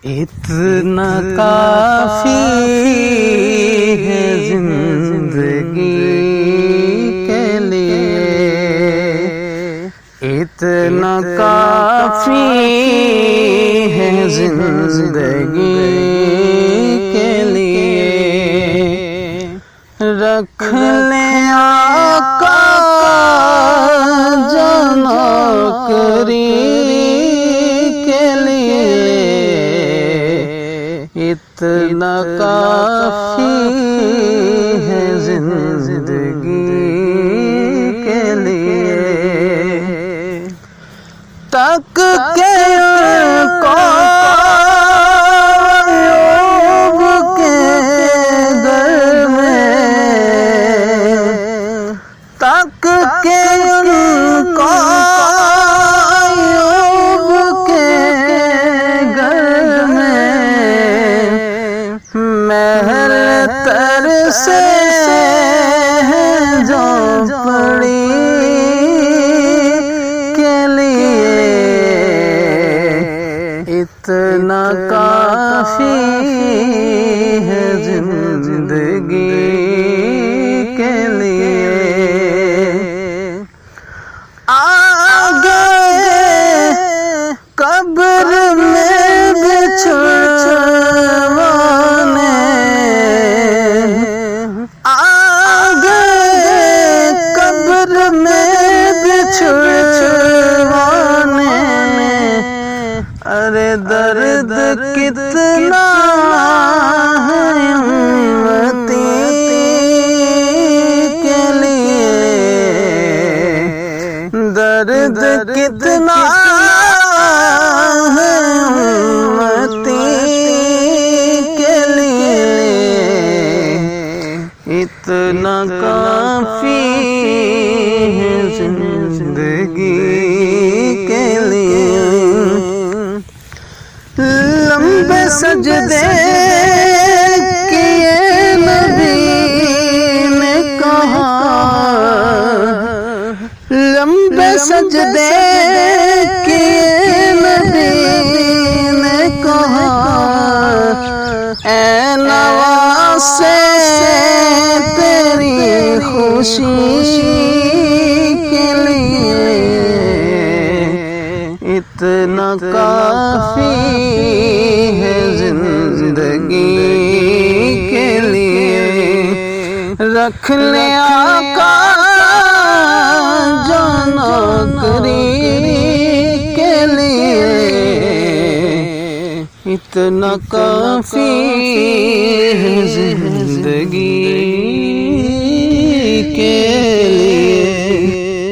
इतना काफी है जिंदगी के लिए, इतना काफी है जिंदगी के लिए। रख ले आका जो नौकरी के लिए, इतना काफी है जिंदगी के लिए। तक के को योग के घर में, तक के उनको योग के घर में, महल तर से जो पड़ी के लिए, इतना काफी है जिंदगी के लिए। आगे कब्र में बिछड़वाने, आगे कब्र में बिछड़वाने, अरे दर्द कितना है उम्मती के लिए, दर्द कितना है उम्मती के लिए, इतना काफी है जिंदगी के लिए। लंबे सजदे किए नबी ने कहा, लंबे सजदे किए नबी ने कहा, ऐ नवासे तेरी खुशी के लिए, इतना काफी है जिंदगी के लिए। रख ले आका जो नौकरी के लिए, इतना काफी है जिंदगी